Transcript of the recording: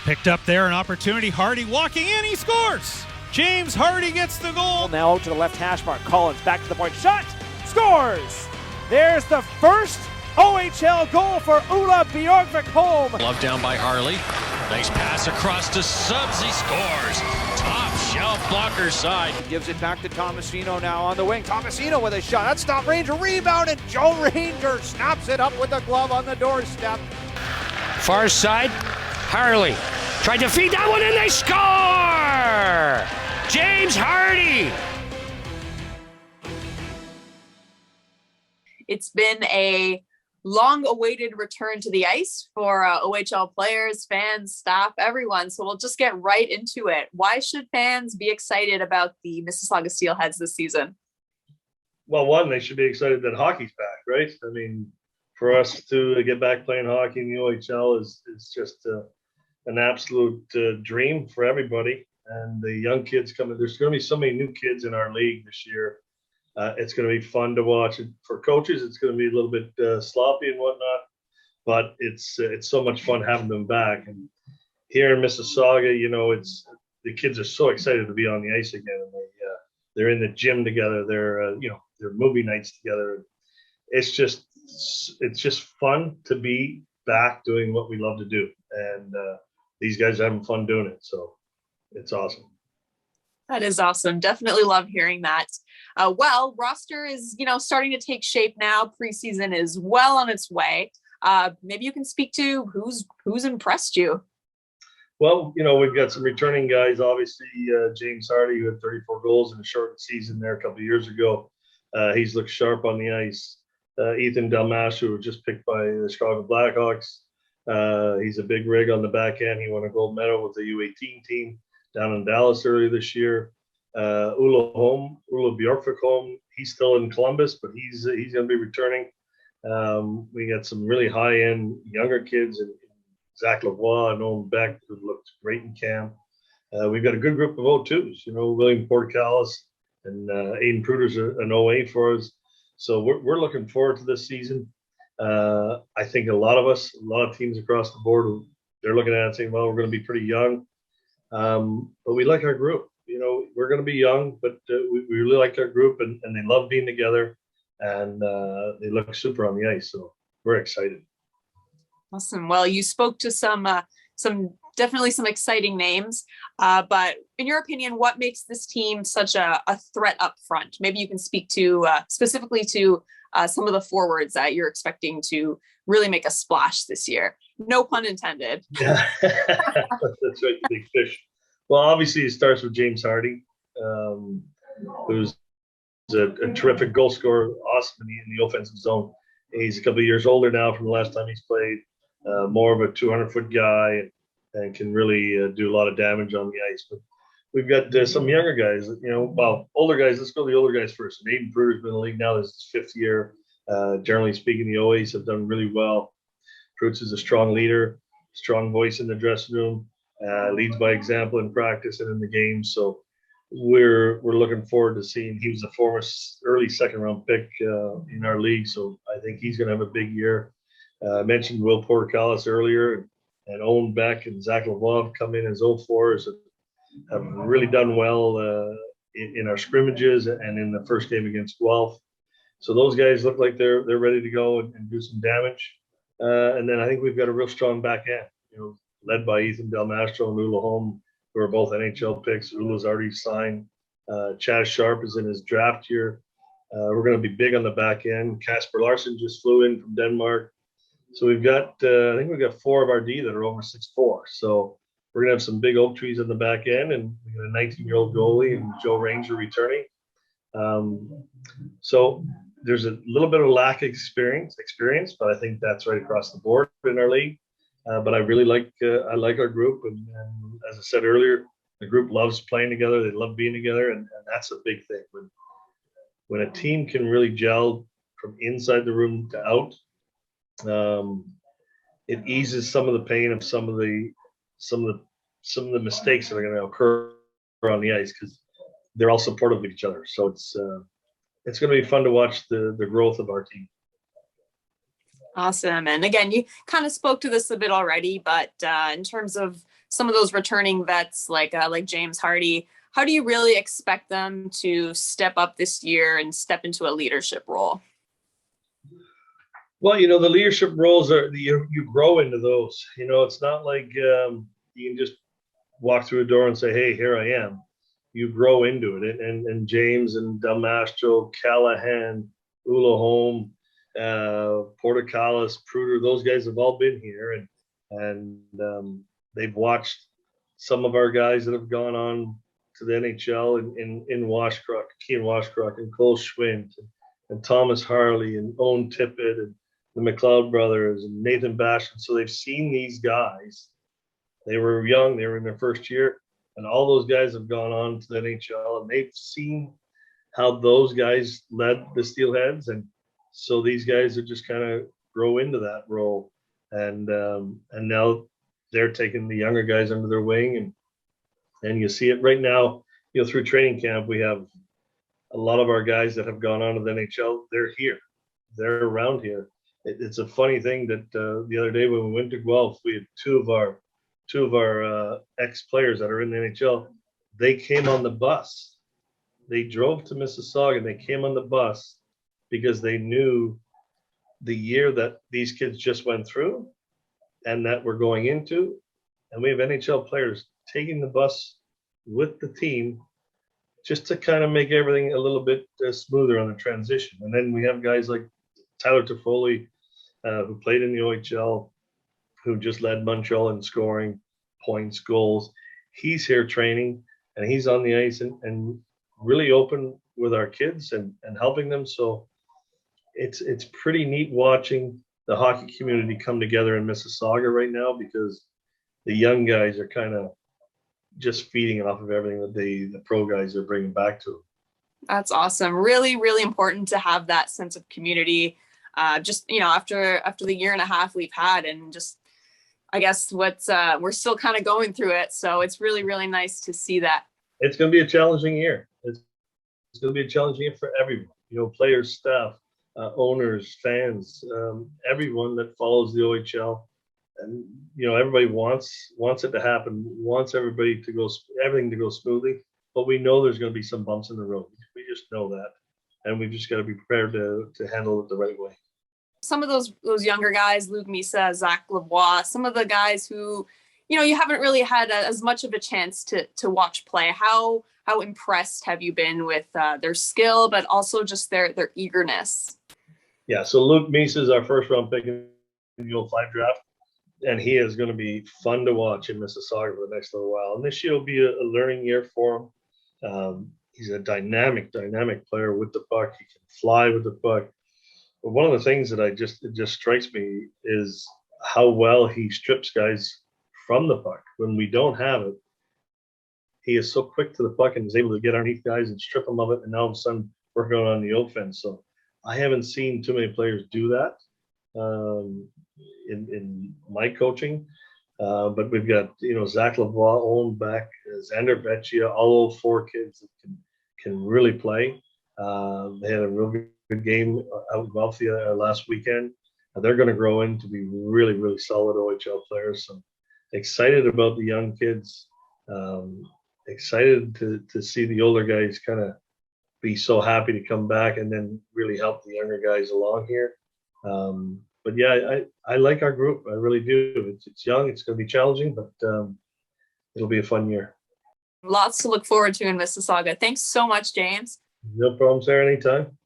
Picked up there, an opportunity. Hardy walking in, he scores! James Hardy gets the goal. Now out to the left hash mark. Collins back to the point. Shot! Scores! There's the first OHL goal for Ulla Bjorgvik-Holm. Glove down by Harley. Nice pass across to Subs. He scores. Top shelf blocker side. He gives it back to Tomasino now on the wing. Tomasino with a shot. That's stop Ranger. Rebound, and Joe Ranger snaps it up with the glove on the doorstep. Far side. Harley tried to feed that one, and they score! James Hardy! It's been a long-awaited return to the ice for OHL players, fans, staff, everyone. So we'll just get right into it. Why should fans be excited about the Mississauga Steelheads this season? Well, one, they should be excited that hockey's back, right? I mean, for us to get back playing hockey in the OHL is just an absolute dream for everybody. And the young kids coming, there's going to be so many new kids in our league this year. It's going to be fun to watch. For coaches, it's going to be a little bit sloppy and whatnot, but it's so much fun having them back. And here in Mississauga, you know, the kids are so excited to be on the ice again, and they're in the gym together. They're they're movie nights together. It's just fun to be back doing what we love to do, and these guys are having fun doing it. So it's awesome. That is awesome. Definitely love hearing that. Well, roster is, starting to take shape now. Preseason is well on its way. Maybe you can speak to who's impressed you. Well, we've got some returning guys. Obviously, James Hardy, who had 34 goals in a short season there a couple of years ago. He's looked sharp on the ice. Ethan Delmash, who was just picked by the Chicago Blackhawks. He's a big rig on the back end. He won a gold medal with the U18 team down in Dallas earlier this year. Ulla Bjorgvik-Holm, he's still in Columbus, but he's going to be returning. We got some really high-end younger kids, and Zach Lavoie and Owen Beck, who looked great in camp. We've got a good group of O2s, William Portcalis and Aiden Pruder's an OA for us. So we're looking forward to this season. I think a lot of teams across the board, they're looking at it saying, well, we're going to be pretty young. But we like our group. We're going to be young, but we really like our group, and they love being together, and they look super on the ice. So we're excited. Awesome. Well, you spoke to some definitely some exciting names, but in your opinion, what makes this team such a threat up front? Maybe you can speak to specifically to some of the forwards that you're expecting to really make a splash this year. No pun intended. Yeah. That's right, the big fish. Well, obviously, it starts with James Hardy, who's a terrific goal scorer, awesome in the offensive zone. He's a couple of years older now from the last time he's played, more of a 200-foot guy, and can really do a lot of damage on the ice. But we've got some younger guys, older guys. Let's go to the older guys first. And Aiden Pruder's been in the league now. This is his fifth year. Generally speaking, the OAs have done really well. Prutz is a strong leader, strong voice in the dressing room, leads by example in practice and in the game. So we're looking forward to seeing. He was a former early second-round pick in our league, so I think he's going to have a big year. I mentioned Will Portcalis earlier, and Owen Beck and Zach Lavoie come in as 04s and have really done well in our scrimmages and in the first game against Guelph. So those guys look like they're ready to go and do some damage. And then I think we've got a real strong back end, led by Ethan Delmastro and Ulla Holm, who are both NHL picks. Ulla's already signed. Chaz Sharp is in his draft year. We're going to be big on the back end. Kasper Larsen just flew in from Denmark. So we've got, I think we've got 4 of our D that are over 6'4". So we're going to have some big oak trees on the back end, and we got a 19-year-old goalie and Joe Ranger returning. So there's a little bit of lack of experience, but I think that's right across the board in our league. But I really like our group, and as I said earlier, the group loves playing together. They love being together, and that's a big thing. When a team can really gel from inside the room to out, it eases some of the pain of some of the mistakes that are going to occur on the ice, because they're all supportive of each other. So it's going to be fun to watch the growth of our team. Awesome. And again, you kind of spoke to this a bit already, but in terms of some of those returning vets like James Hardy, how do you really expect them to step up this year and step into a leadership role? Well, you know, the leadership roles you grow into those. You know, it's not like you can just walk through a door and say, "Hey, here I am." You grow into it, and James and Dalmastro, Callahan, Holm, Portocalis, Pruder, those guys have all been here, and they've watched some of our guys that have gone on to the NHL in Washcroft, Kean Washcroft, and Cole Schwint, and Thomas Harley, and Owen Tippett, and the McLeod brothers, and Nathan Bastion. So they've seen these guys. They were young, they were in their first year, and all those guys have gone on to the NHL, and they've seen how those guys led the Steelheads, and so these guys are just kind of grow into that role, and now they're taking the younger guys under their wing, and you see it right now. You know, through training camp, we have a lot of our guys that have gone on to the NHL. They're here, they're around here. It's a funny thing that the other day when we went to Guelph, we had two of our ex-players that are in the NHL. They came on the bus. They drove to Mississauga and they came on the bus because they knew the year that these kids just went through and that we're going into. And we have NHL players taking the bus with the team just to kind of make everything a little bit smoother on the transition. And then we have guys like Tyler Toffoli, who played in the OHL, who just led Montreal in scoring, points, goals. He's here training, and he's on the ice and really open with our kids and helping them. So it's pretty neat watching the hockey community come together in Mississauga right now, because the young guys are kind of just feeding off of everything that the pro guys are bringing back to them. That's awesome. Really, really important to have that sense of community. Just, you know, after the year and a half we've had, and just, I guess we're still kind of going through it. So it's really, really nice to see that. It's going to be a challenging year. It's going to be a challenging year for everyone, you know, players, staff, owners, fans, everyone that follows the OHL. And, you know, everybody wants it to happen, wants everything to go smoothly. But we know there's going to be some bumps in the road. We just know that. And we just got to be prepared to handle it the right way. Some of those younger guys, Luke Misa, Zach Lavoie, some of the guys who, you know, you haven't really had as much of a chance to watch play. How impressed have you been with their skill, but also just their eagerness? Yeah, so Luke Misa is our first round pick in the 05 draft, and he is going to be fun to watch in Mississauga for the next little while. And this year will be a learning year for him. He's a dynamic player with the puck. He can fly with the puck. But one of the things that it just strikes me is how well he strips guys from the puck. When we don't have it, he is so quick to the puck and is able to get underneath guys and strip them of it. And now all of a sudden we're going on the offense. So I haven't seen too many players do that in my coaching. But we've got, you know, Zach Lavoie, Owen Beck, Xander Vecchia, all those four kids that can really play. They had a real good game out in Guelph last weekend. They're going to grow into be really, really solid OHL players. So excited about the young kids. Excited to see the older guys kind of be so happy to come back and then really help the younger guys along here. But yeah, I like our group. I really do. It's young. It's going to be challenging, but it'll be a fun year. Lots to look forward to in Mississauga. Thanks so much, James. No problem, Sarah. Anytime.